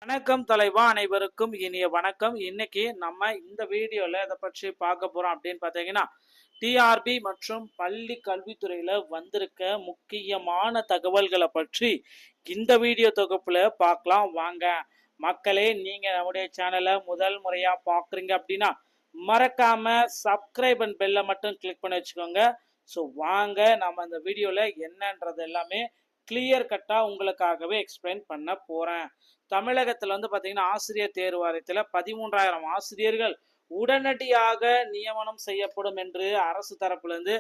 வணக்கம் தலைவா, அனைவருக்கும் இனிய வணக்கம். இன்னைக்கு நம்ம இந்த வீடியோல இதை பற்றி பார்க்க போறோம் அப்படின்னு பார்த்தீங்கன்னா, டிஆர்பி மற்றும் பள்ளி கல்வித்துறையில வந்திருக்க முக்கியமான தகவல்களை பற்றி இந்த வீடியோ தொகுப்புல பார்க்கலாம் வாங்க. மக்களே, நீங்க நம்முடைய சேனலை முதல் முறையா பார்க்குறீங்க அப்படின்னா மறக்காம சப்ஸ்கிரைப் அண்ட் பெல்லை மட்டும் கிளிக் பண்ணி வச்சுக்கோங்க. ஸோ வாங்க நம்ம இந்த வீடியோல என்னன்றது எல்லாமே கிளியர் கட்டா உங்களுக்காகவே எக்ஸ்பிளைன் பண்ண போறேன். தமிழகத்துல வந்து பாத்தீங்கன்னா ஆசிரியர் தேர்வு வாரியத்துல 13,000 ஆசிரியர்கள் உடனடியாக நியமனம் செய்யப்படும் என்று அரசு தரப்புல இருந்து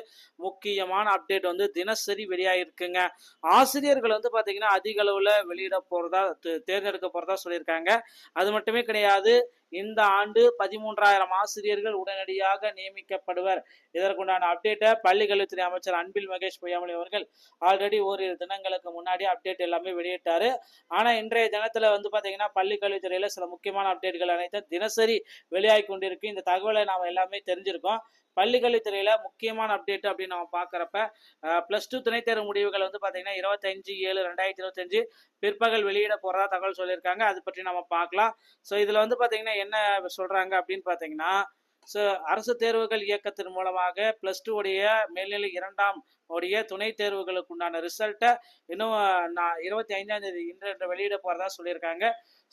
முக்கியமான அப்டேட் வந்து தினசரி வெளியாகிருக்குங்க. ஆசிரியர்கள் வந்து பாத்தீங்கன்னா அதிக அளவுல வெளியிட போறதா தேர்ந்தெடுக்க போறதா சொல்லியிருக்காங்க. அது மட்டுமே கிடையாது, இந்த ஆண்டு 13,000 ஆசிரியர்கள் உடனடியாக நியமிக்கப்படுவர். இதற்குண்டான அப்டேட்டை பள்ளி கல்வித்துறை அமைச்சர் அன்பில் மகேஷ் பொய்யாமொழி அவர்கள் ஆல்ரெடி ஓரிரு தினங்களுக்கு முன்னாடி அப்டேட் எல்லாமே வெளியிட்டாரு. ஆனா இன்றைய தினத்துல வந்து பாத்தீங்கன்னா பள்ளி கல்வித்துறையில சில முக்கியமான அப்டேட்கள் அனைத்தும் தினசரி வெளியாகி கொண்டிருக்கு. இந்த தகவலை நாம எல்லாமே தெரிஞ்சிருக்கோம். பள்ளி கல்வித்துறையில முக்கியமான அப்டேட் அப்படின்னு நம்ம பாக்குறப்ப பிளஸ் டூ துணைத் தேர்வு முடிவுகள் வந்து பாத்தீங்கன்னா 25/7/2025 பிற்பகல் வெளியிட போறதா தகவல் சொல்லியிருக்காங்க. அது பற்றி நம்ம பார்க்கலாம். ஸோ இதுல வந்து பாத்தீங்கன்னா என்ன சொல்றாங்க அப்படின்னு பாத்தீங்கன்னா, ஸோ அரசு தேர்வுகள் இயக்கத்தின் மூலமாக பிளஸ் டூ உடைய மேல்நிலை 2ஆம் உடைய துணைத் தேர்வுகளுக்கு உண்டான ரிசல்ட்டை இன்னும் 25ஆம் தேதி இன்று வெளியிட போறதா சொல்லியிருக்காங்க.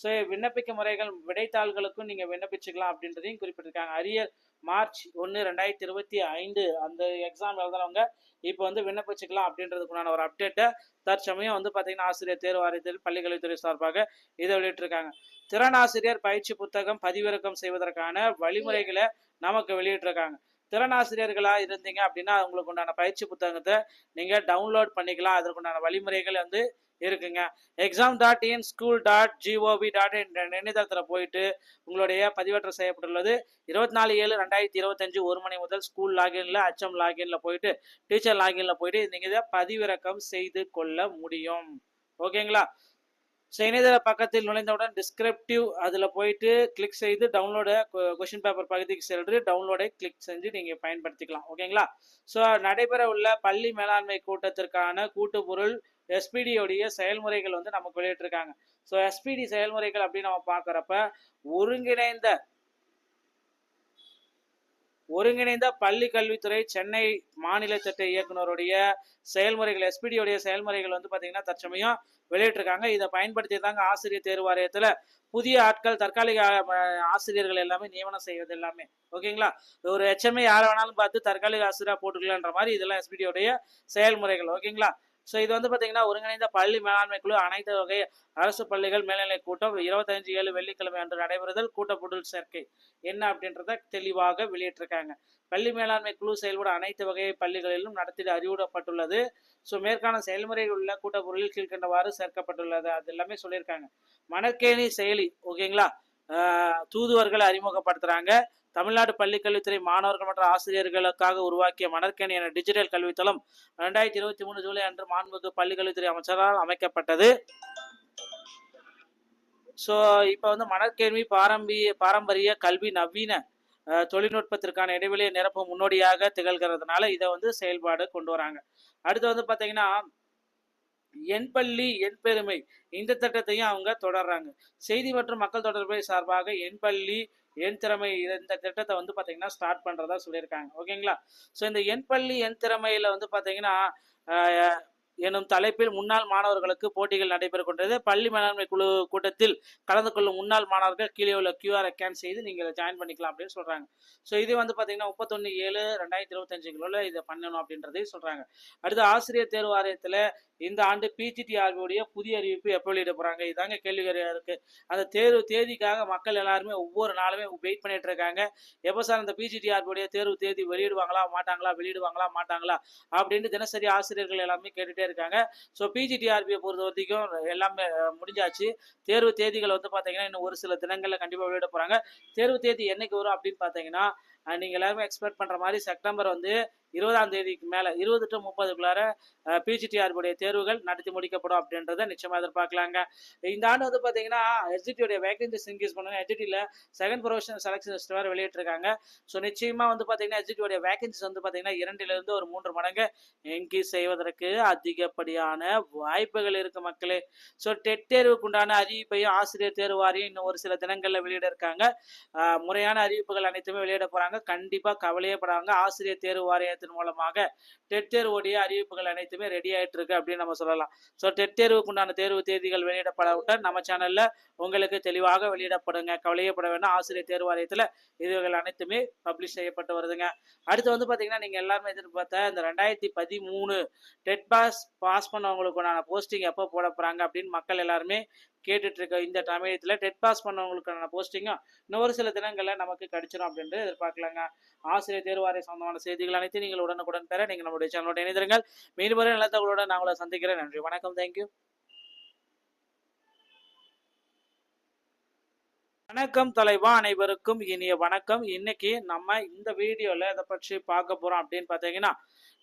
ஸோ விண்ணப்பிக்க முறைகள் விடைத்தாள்களுக்கும் நீங்க விண்ணப்பிச்சுக்கலாம் அப்படின்றதையும் குறிப்பிட்டிருக்காங்க. அரியர் மார்ச் 1, 2025 அந்த எக்ஸாம் எழுதுறவங்க இப்போ வந்து விண்ணப்பிச்சுக்கலாம் அப்படின்றதுக்குண்டான ஒரு அப்டேட்டை தற்சமயம் வந்து பார்த்தீங்கன்னா ஆசிரியர் தேர்வு வாரியத்தில் பள்ளிக்கல்வித்துறை சார்பாக இதை வெளியிட்டிருக்காங்க. திறன் ஆசிரியர் பயிற்சி புத்தகம் பதிவிறக்கம் செய்வதற்கான வழிமுறைகளை நமக்கு வெளியிட்டிருக்காங்க. திறனாசிரியர்களா இருந்தீங்க அப்படின்னா உங்களுக்கு உண்டான பயிற்சி புத்தகத்தை நீங்க டவுன்லோட் பண்ணிக்கலாம். அதற்குண்டான வழிமுறைகள் வந்து இருக்குங்க. exam.in.school.gov.in இணையதளத்தில் போயிட்டு உங்களுடைய பதிவேற்றம் செய்யப்பட்டுள்ளது. 24/7/2025 1 மணி முதல் ஸ்கூல் லாகின்ல HM லாகின்ல போயிட்டு டீச்சர் லாகின்ல போயிட்டு நீங்க இதை பதிவிறக்கம் செய்து கொள்ள முடியும். ஓகேங்களா? ஸோ இணையதள பக்கத்தில் நுழைந்தவுடன் டிஸ்கிரிப்டிவ் அதில் போயிட்டு கிளிக் செய்து டவுன்லோட கொஷின் பேப்பர் பகுதிக்கு சென்று டவுன்லோடை கிளிக் செஞ்சு நீங்கள் பயன்படுத்திக்கலாம். ஓகேங்களா? ஸோ நடைபெற உள்ள பள்ளி மேலாண்மை கூட்டத்திற்கான கூட்டுப்பொருள் எஸ்பிடியோடைய செயல்முறைகள் வந்து நமக்கு வெளியிட்டிருக்காங்க. ஸோ எஸ்பிடி செயல்முறைகள் அப்படின்னு நம்ம பார்க்குறப்ப ஒருங்கிணைந்த பள்ளி கல்வித்துறை சென்னை மாநில திட்ட இயக்குனருடைய செயல்முறைகள் எஸ்பிடியோடைய செயல்முறைகள் வந்து பார்த்தீங்கன்னா தற்சமயம் வெளியிட்டிருக்காங்க. இதை பயன்படுத்தி தாங்க ஆசிரியர் தேர்வு வாரியத்தில் புதிய ஆட்கள் தற்காலிக ஆசிரியர்கள் எல்லாமே நியமனம் செய்வது எல்லாமே. ஓகேங்களா? ஒரு HMஐ யாரை வேணாலும் பார்த்து தற்காலிக ஆசிரியராக போட்டுக்கலான்ற மாதிரி இதெல்லாம் எஸ்பிடியோடைய செயல்முறைகள். ஓகேங்களா? ஸோ இது வந்து பார்த்தீங்கன்னா ஒருங்கிணைந்த பள்ளி மேலாண்மை குழு அனைத்து வகை அரசு பள்ளிகள் மேல்நிலை கூட்டம் 25/7 வெள்ளிக்கிழமை அன்று நடைபெறுதல் கூட்டப்பொருள் சேர்க்கை என்ன அப்படின்றத தெளிவாக வெளியிட்டிருக்காங்க. பள்ளி மேலாண்மை குழு செயல்படும் அனைத்து வகை பள்ளிகளிலும் நடத்திட அறிவுறுத்தப்பட்டுள்ளது. ஸோ மேற்கான செயல்முறையில் உள்ள கூட்டப்பொருளில் கீழ்கண்டவாறு சேர்க்கப்பட்டுள்ளது. அது எல்லாமே சொல்லியிருக்காங்க. மணற்கேணி செயலி. ஓகேங்களா? தூதுவர்களை அறிமுகப்படுத்துறாங்க. தமிழ்நாடு பள்ளிக்கல்வித்துறை மாணவர்கள் மற்றும் ஆசிரியர்களுக்காக உருவாக்கிய மணற்கேணி என டிஜிட்டல் கல்வித்தளம் 2023 ஜூலை அன்று மாண்புமிகு பள்ளிக்கல்வித்துறை அமைச்சரால் அமைக்கப்பட்டது. ஸோ இப்போ வந்து மணற்கேள்வி பாரம்பரிய கல்வி நவீன தொழில்நுட்பத்திற்கான இடைவெளியை நிரப்ப முன்னோடியாக திகழ்கிறதுனால இதை வந்து செயல்பாடு கொண்டு வராங்க. அடுத்து வந்து பார்த்தீங்கன்னா என் பள்ளி என் பெருமை இந்த திட்டத்தையும் அவங்க தொடர்றாங்க. செய்தி மற்றும் மக்கள் தொடர்பு சார்பாக என் பள்ளி என் திறமை இந்த திட்டத்தை வந்து பார்த்தீங்கன்னா ஸ்டார்ட் பண்ணுறதா சொல்லியிருக்காங்க. ஓகேங்களா? ஸோ இந்த என் பள்ளி என் திறமையில் வந்து பார்த்தீங்கன்னா எனும் தலைப்பில் முன்னாள் மாணவர்களுக்கு போட்டிகள் நடைபெற கொண்டது. பள்ளி மேலாண்மை குழு கூட்டத்தில் கலந்து கொள்ளும் முன்னாள் மாணவர்கள் கீழே உள்ள QR ஸ்கேன் செய்து நீங்கள் ஜாயின் பண்ணிக்கலாம் அப்படின்னு சொல்றாங்க. ஸோ இது வந்து பார்த்தீங்கன்னா 31/7/2025 இதை பண்ணணும் அப்படின்றதையும் சொல்றாங்க. அடுத்து ஆசிரியர் தேர்வு வாரியத்தில் இந்த ஆண்டு PGTRB புதிய அறிவிப்பு எப்போ வெளியிட போறாங்க? இதாங்க கேள்விக்குறியா இருக்கு. அந்த தேர்வு தேதிக்காக மக்கள் எல்லாருமே ஒவ்வொரு நாளுமே வெயிட் பண்ணிட்டு இருக்காங்க. எப்போ சார் அந்த PGTRB தேர்வு தேதி வெளியிடுவாங்களா மாட்டாங்களா அப்படின்னு தினசரி ஆசிரியர்கள் எல்லாமே கேட்டுட்டே இருக்காங்க. ஸோ PGTRBயை பொறுத்த வரைக்கும் எல்லாமே முடிஞ்சாச்சு. தேர்வு தேதிகள் வந்து பார்த்தீங்கன்னா இன்னும் ஒரு சில தினங்களில் கண்டிப்பாக வெளியிட போறாங்க. தேர்வு தேதி என்னைக்கு வரும் அப்படின்னு பார்த்தீங்கன்னா நீங்கள் எல்லாருமே எக்ஸ்பெக்ட் பண்ணுற மாதிரி செப்டம்பர் வந்து 20ஆம் தேதிக்கு மேலே 20 to 30க்குள்ளார பிஜிடிஆர்புடைய தேர்வுகள் நடத்தி முடிக்கப்படும் அப்படின்றத நிச்சயமாக எதிர்பார்க்கலாங்க. இந்த ஆண்டு வந்து பார்த்தீங்கன்னா எஸ்ஜிடியோடைய வேகன்சிஸ் இன்க்ரீஸ் பண்ணுங்க. எஸ்ஜிடியில் செகண்ட் ப்ரொஃபஷனல் செலக்ஷன் லிஸ்ட் வேறு வெளியிட்டிருக்காங்க. ஸோ நிச்சயமாக வந்து பார்த்தீங்கன்னா எஸ்ஜிடியோடைய வேகன்சிஸ் வந்து பார்த்தீங்கன்னா 2லிருந்து ஒரு 3 மடங்கு இன்க்ரீஸ் செய்வதற்கு அதிகப்படியான வாய்ப்புகள் இருக்கு மக்களே. ஸோ டெட் தேர்வுக்கு உண்டான அறிவிப்பையும் ஆசிரியர் தேர்வு வாரியம் இன்னும் ஒரு சில தினங்களில் வெளியிட இருக்காங்க. முறையான அறிவிப்புகள் அனைத்துமே வெளியிட போறாங்க. கண்டிப்பாக கவலையே படாங்க. ஆசிரியர் தேர்வு வாரியத்தின் மூலமாக டெட் தேர்வுடைய அறிவிப்புகள் அனைத்துமே ரெடி ஆயிட்டு இருக்கு அப்படின்னு நம்ம சொல்லலாம். ஸோ டெட் தேர்வுக்கு உண்டான தேர்வு தேதிகள் வெளியிடப்படவுடன் நம்ம சேனல்ல உங்களுக்கு தெளிவாக வெளியிடப்படுங்க. கவலையே பட வேண்டாம். ஆசிரியர் தேர்வு வாரியத்தில் இதுகள் அனைத்துமே பப்ளிஷ் செய்யப்பட்டு வருதுங்க. அடுத்து வந்து பார்த்தீங்கன்னா நீங்கள் எல்லாருமே எதிர்பார்த்த இந்த 2013 டெட் பாஸ் பண்ணவங்களுக்கான போஸ்டிங் எப்போ போட போகிறாங்க அப்படின்னு மக்கள் எல்லாருமே கேட்டுட்டு இருக்க இந்த சமயத்தில் டெட் பாஸ் பண்ணவங்களுக்கான போஸ்டிங்கும் இன்னொரு சில தினங்களில் நமக்கு கிடைச்சிடும் அப்படின்ட்டு எதிர்பார்க்கலாங்க. ஆசிரியர் தேர்வு வாரிய சம்பந்தமான செய்திகள் அனைத்து நீங்கள் உடனுக்குடன் பெற நீங்கள் நம்முடைய சேனலோட இணைந்திருங்கள். மீண்டும் வரை நல்ல தகவலோட நான் உங்களை சந்திக்கிறேன். நன்றி, வணக்கம், தேங்க்யூ. வணக்கம் தலைவா, அனைவருக்கும் இனிய வணக்கம். இன்னைக்கு நம்ம இந்த வீடியோல இதை பற்றி பார்க்க போறோம் அப்படின்னு பார்த்தீங்கன்னா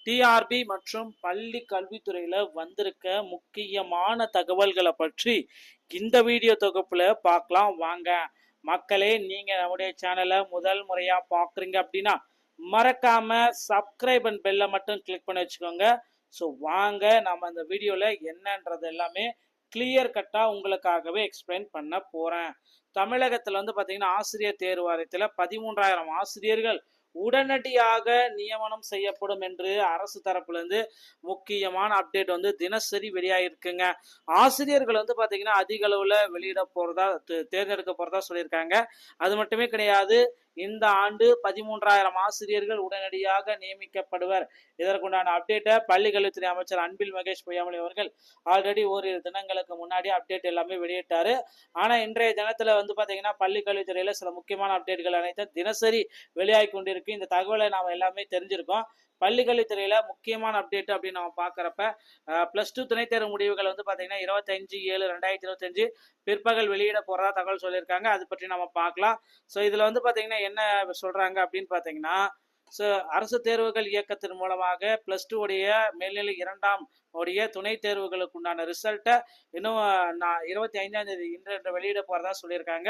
டிஆர்பி மற்றும் பள்ளி கல்வித்துறையில வந்திருக்க முக்கியமான தகவல்களை பற்றி இந்த வீடியோ தொகுப்புல பார்க்கலாம் வாங்க. மக்களே, நீங்க நம்முடைய சேனலை முதல் முறையா பாக்குறீங்க அப்படின்னா மறக்காம சப்ஸ்கிரைப் அண்ட் பெல்லை மட்டும் கிளிக் பண்ணி வச்சுக்கோங்க. ஸோ வாங்க நம்ம இந்த வீடியோல என்னன்றது எல்லாமே கிளியர் கட்டா உங்களுக்காகவே எக்ஸ்பிளைன் பண்ண போறேன். தமிழகத்துல வந்து பாத்தீங்கன்னா ஆசிரியர் தேர்வு வாரியத்துல 13,000 ஆசிரியர்கள் உடனடியாக நியமனம் செய்யப்படும் என்று அரசு தரப்புல இருந்து முக்கியமான அப்டேட் வந்து தினசரி வெளியாகிருக்குங்க. ஆசிரியர்கள் வந்து பாத்தீங்கன்னா அதிக அளவுல வெளியிட போறதா தேர்ந்தெடுக்க போறதா சொல்லியிருக்காங்க. அது மட்டுமே கிடையாது, இந்த ஆண்டு 13,000 ஆசிரியர்கள் உடனடியாக நியமிக்கப்படுவர். இதற்குண்டான அப்டேட்டை பள்ளி கல்வித்துறை அமைச்சர் அன்பில் மகேஷ் பொய்யாமொழி அவர்கள் ஆல்ரெடி ஓரிரு தினங்களுக்கு முன்னாடி அப்டேட் எல்லாமே வெளியிட்டாரு. ஆனா இன்றைய தினத்துல வந்து பாத்தீங்கன்னா பள்ளி கல்வித்துறையில சில முக்கியமான அப்டேட்கள் அனைத்தும் தினசரி வெளியாகி கொண்டிருக்கு. இந்த தகவலை நாம எல்லாமே தெரிஞ்சிருக்கோம். பள்ளி கல்வித்துறையில முக்கியமான அப்டேட் அப்படின்னு நம்ம பாக்குறப்ப +2 துணைத் தேர்வு முடிவுகள் வந்து பாத்தீங்கன்னா 25/7/2025 பிற்பகல் வெளியிட போறதா தகவல் சொல்லியிருக்காங்க. அது பற்றி நம்ம பார்க்கலாம். ஸோ இதுல வந்து பாத்தீங்கன்னா என்ன சொல்றாங்க அப்படின்னு பாத்தீங்கன்னா, ஸோ அரசு தேர்வுகள் இயக்கத்தின் மூலமாக +2 உடைய மேல்நிலை 2ஆம் உடைய துணை தேர்வுகளுக்கு உண்டான ரிசல்ட்டை இன்னும் 25ஆம் தேதி இன்று வெளியிட போறதா சொல்லியிருக்காங்க.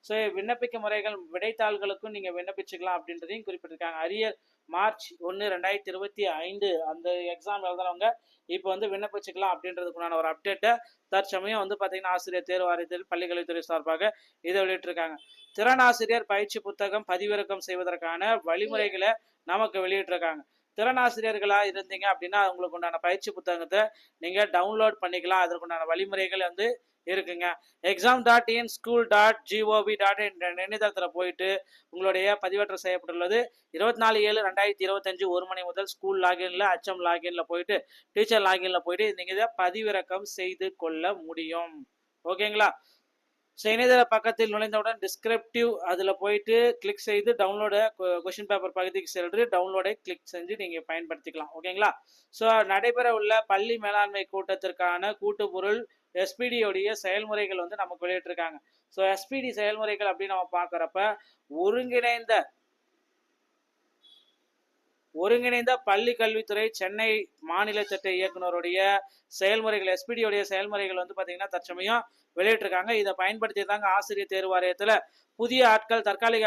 ஸோ விண்ணப்பிக்க முறைகள் விடைத்தாள்களுக்கும் நீங்க விண்ணப்பிச்சுக்கலாம் அப்படின்றதையும் குறிப்பிட்டிருக்காங்க. அரியர் மார்ச் 1, 2025 அந்த எக்ஸாம் எழுதுறவங்க இப்போ வந்து விண்ணப்பிச்சுக்கலாம் அப்படின்றதுக்குண்டான ஒரு அப்டேட்டை தற்சமயம் வந்து பார்த்தீங்கன்னா ஆசிரியர் தேர்வு வாரியத்தில் பள்ளிக்கல்வித்துறை சார்பாக இதை வெளியிட்டிருக்காங்க. திறன் ஆசிரியர் பயிற்சி புத்தகம் பதிவிறக்கம் செய்வதற்கான வழிமுறைகளை நமக்கு வெளியிட்டிருக்காங்க. திறனாசிரியர்களா இருந்தீங்க அப்படின்னா உங்களுக்கு உண்டான பயிற்சி புத்தகத்தை நீங்க டவுன்லோட் பண்ணிக்கலாம். அதற்குண்டான வழிமுறைகள் வந்து இருக்குங்க. exam.inschool.gov.in இணையதளத்தில் போயிட்டு உங்களுடைய பதிவேற்றம் செய்யப்பட்டுள்ளது. 24/7/2025 1 மணி முதல் ஸ்கூல் லாகின்ல HM லாகின்ல போயிட்டு டீச்சர் லாகின்ல போயிட்டு நீங்க இதை பதிவிறக்கம் செய்து கொள்ள முடியும். ஓகேங்களா? ஸோ இணையதள பக்கத்தில் நுழைந்தவுடன் டிஸ்கிரிப்டிவ் அதில் போயிட்டு கிளிக் செய்து டவுன்லோட கொஷின் பேப்பர் பகுதிக்கு சென்று டவுன்லோடை கிளிக் செஞ்சு நீங்கள் பயன்படுத்திக்கலாம். ஓகேங்களா? ஸோ நடைபெற உள்ள பள்ளி மேலாண்மை கூட்டத்திற்கான கூட்டுப்பொருள் எஸ்பிடியோடைய செயல்முறைகள் வந்து நமக்கு வெளியிட்டிருக்காங்க. ஸோ எஸ்பிடி செயல்முறைகள் அப்படின்னு நம்ம பார்க்குறப்ப ஒருங்கிணைந்த பள்ளி கல்வித்துறை சென்னை மாநில திட்ட இயக்குனருடைய செயல்முறைகள் எஸ்பிடியோடைய செயல்முறைகள் வந்து பார்த்தீங்கன்னா தற்சமயம் வெளியிட்டிருக்காங்க. இதை பயன்படுத்தி தாங்க ஆசிரியர் தேர்வு வாரியத்தில் புதிய ஆட்கள் தற்காலிக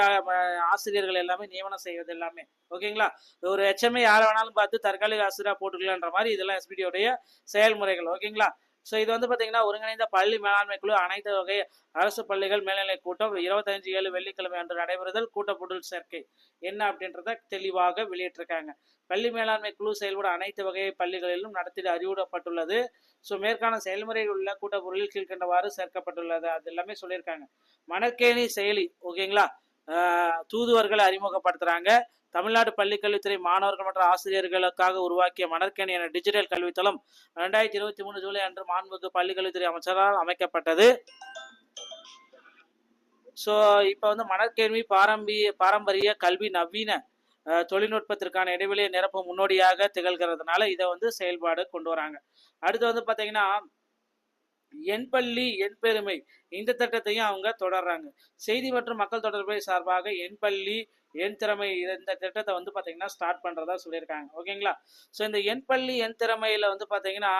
ஆசிரியர்கள் எல்லாமே நியமனம் செய்வது எல்லாமே. ஓகேங்களா? ஒரு HMA யாரை வேணாலும் பார்த்து தற்காலிக ஆசிரியராக போட்டுக்கலான்ற மாதிரி இதெல்லாம் எஸ்பிடியோடைய செயல்முறைகள். ஓகேங்களா? ஸோ இது வந்து பார்த்தீங்கன்னா ஒருங்கிணைந்த பள்ளி மேலாண்மை குழு அனைத்து வகை அரசு பள்ளிகள் மேல்நிலை கூட்டம் 25/7 வெள்ளிக்கிழமை அன்று நடைபெறுதல் கூட்டப்பொருள் சேர்க்கை என்ன அப்படின்றத தெளிவாக வெளியிட்டிருக்காங்க. பள்ளி மேலாண்மை குழு செயல்படும் அனைத்து வகை பள்ளிகளிலும் நடத்திட அறிவுறுத்தப்பட்டுள்ளது. ஸோ மேற்கான செயல்முறையில் உள்ள கூட்டப்பொருளில் கீழ்கண்டவாறு சேர்க்கப்பட்டுள்ளது. அது எல்லாமே சொல்லியிருக்காங்க. மணற்கேணி செயலி. ஓகேங்களா? தூதுவர்களை அறிமுகப்படுத்துறாங்க. தமிழ்நாடு பள்ளிக்கல்வித்துறை மாணவர்கள் மற்றும் ஆசிரியர்களுக்காக உருவாக்கிய மணற்கேணி என டிஜிட்டல் கல்வித்தளம் 2023 ஜூலை அன்று மாண்புமிகு பள்ளிக்கல்வித்துறை அமைச்சரால் அமைக்கப்பட்டது. ஸோ இப்போ வந்து மணற்கேணி பாரம்பரிய கல்வி நவீன தொழில்நுட்பத்திற்கான இடைவெளியை நிரப்ப முன்னோடியாக திகழ்கிறதுனால இதை வந்து செயல்பாடு கொண்டு வராங்க. அடுத்து வந்து பார்த்தீங்கன்னா என் பள்ளி என் பெருமை இந்த திட்டத்தையும் அவங்க தொடர்றாங்க. செய்தி மற்றும் மக்கள் தொடர்பு சார்பாக என் பள்ளி என் திறமை இந்த திட்டத்தை வந்து பார்த்தீங்கன்னா ஸ்டார்ட் பண்ணுறதா சொல்லியிருக்காங்க. ஓகேங்களா? ஸோ இந்த என் பள்ளி என் திறமையில் வந்து பார்த்தீங்கன்னா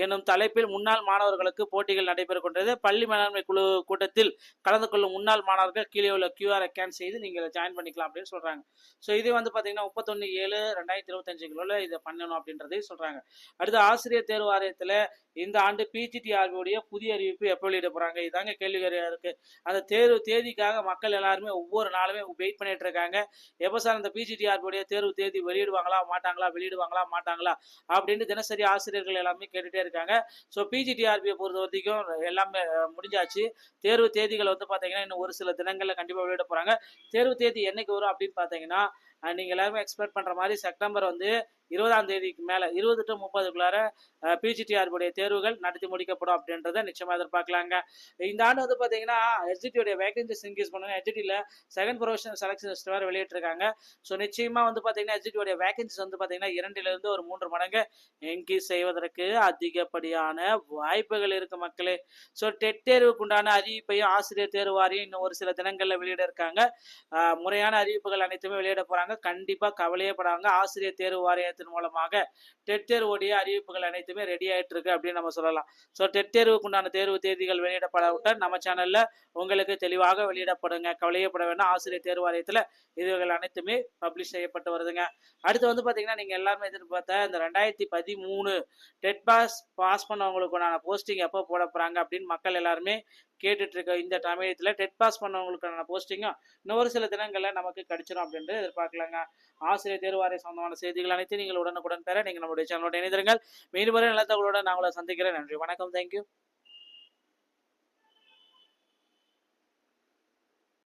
எனும் தலைப்பில் முன்னாள் மாணவர்களுக்கு போட்டிகள் நடைபெறுகின்றது. பள்ளி மேலாண்மை குழு கூட்டத்தில் கலந்து கொள்ளும் முன்னாள் மாணவர்கள் கீழே உள்ள QR ஸ்கேன் செய்து நீங்கள் ஜாயின் பண்ணிக்கலாம் அப்படின்னு சொல்றாங்க. ஸோ இது வந்து பார்த்தீங்கன்னா 31/7/2025 இதை பண்ணணும் அப்படின்றதையும் சொல்றாங்க. அடுத்து ஆசிரியர் தேர்வு வாரியத்தில் இந்த ஆண்டு PGTRB உடைய புதிய அறிவிப்பு எப்போ வெளியிட போறாங்க? இதாங்க கேள்விக்குறியா இருக்கு. அந்த தேர்வு தேதிக்காக மக்கள் எல்லாருமே ஒவ்வொரு நாளுமே வெயிட் பண்ணிட்டு இருக்காங்க. எப்போ சார் அந்த PGTRB உடைய தேர்வு தேதி வெளியிடுவாங்களா மாட்டாங்களா, வெளியிடுவாங்களா மாட்டாங்களா அப்படின்னு தினசரி ஆசிரியர்கள் எல்லாமே கேட்டுட்டே இருக்காங்க. ஸோ PGTRBயை பொறுத்த வரைக்கும் எல்லாமே முடிஞ்சாச்சு. தேர்வு தேதிகள் வந்து பார்த்தீங்கன்னா இன்னும் ஒரு சில தினங்களில் கண்டிப்பாக வெளியிட போறாங்க. தேர்வு தேதி என்னைக்கு வரும் அப்படின்னு பார்த்தீங்கன்னா நீங்கள் எல்லாருமே எக்ஸ்பெக்ட் பண்ணுற மாதிரி செப்டம்பர் வந்து 20ஆம் தேதிக்கு மேலே 20 to 30க்குள்ளார PGTRB தேர்வுகள் நடத்தி முடிக்கப்படும் அப்படின்றத நிச்சயமாக எதிர்பார்க்கலாங்க. இந்த ஆண்டு வந்து பார்த்தீங்கன்னா எஸ்ஜிடியோடைய வேகன்சிஸ் இன்க்ரீஸ் பண்ணுங்க. எஸ்ஜிடியில் செகண்ட் ப்ரொஃபஷனல் செலக்ஷன் லிஸ்ட் வேறு வெளியிட்டிருக்காங்க. ஸோ நிச்சயமாக வந்து பார்த்தீங்கன்னா எஸ்ஜிடியோடைய வேகன்சிஸ் வந்து பார்த்தீங்கன்னா 2லிருந்து ஒரு 3 மடங்கு இன்க்ரீஸ் செய்வதற்கு அதிகப்படியான வாய்ப்புகள் இருக்கு மக்களே. ஸோ டெட் தேர்வுக்கு உண்டான அறிவிப்பையும் ஆசிரியர் தேர்வு வாரியம் இன்னும் ஒரு சில தினங்களில் வெளியிட இருக்காங்க. முறையான அறிவிப்புகள் அனைத்துமே வெளியிட போறாங்க. கண்டிப்பாக கவலையே படாங்க. ஆசிரியர் தேர்வு வாரியத்தின் மூலமாக டெட் தேர்வுடைய அறிவிப்புகள் அனைத்துமே ரெடி ஆயிட்டு இருக்கு அப்படின்னு நம்ம சொல்லலாம். ஸோ டெட் தேர்வுக்கு உண்டான தேர்வு தேதிகள் வெளியிடப்படாவிட்டால் நம்ம சேனல்ல உங்களுக்கு தெளிவாக வெளியிடப்படுங்க. கவலையே பட வேண்டாம். ஆசிரியர் தேர்வு வாரியத்தில் இதுகள் அனைத்துமே பப்ளிஷ் செய்யப்பட்டு வருதுங்க. அடுத்து வந்து பார்த்தீங்கன்னா நீங்கள் எல்லாருமே எதிர்பார்த்த இந்த 2013 டெட் பாஸ் பண்ணவங்களுக்கான போஸ்டிங் எப்போ போட போகிறாங்க அப்படின்னு மக்கள் எல்லாருமே கேட்டுட்டு இருக்க இந்த சமயத்தில் டெட் பாஸ் பண்ணவங்களுக்கான போஸ்டிங்கும் இன்னொரு சில தினங்களில் நமக்கு கிடைச்சிடும் அப்படின்ட்டு எதிர்பார்க்கலாங்க. ஆசிரியர் தேர்வு வாரிய சம்பந்தமான செய்திகள் அனைத்து நீங்கள் உடனுக்குடன் பெற நீங்கள் நம்முடைய சேனலோட இணைந்திருங்கள். மீண்டும் நல்ல தகவலோட நான் உங்களை சந்திக்கிறேன். நன்றி, வணக்கம், தேங்க்யூ.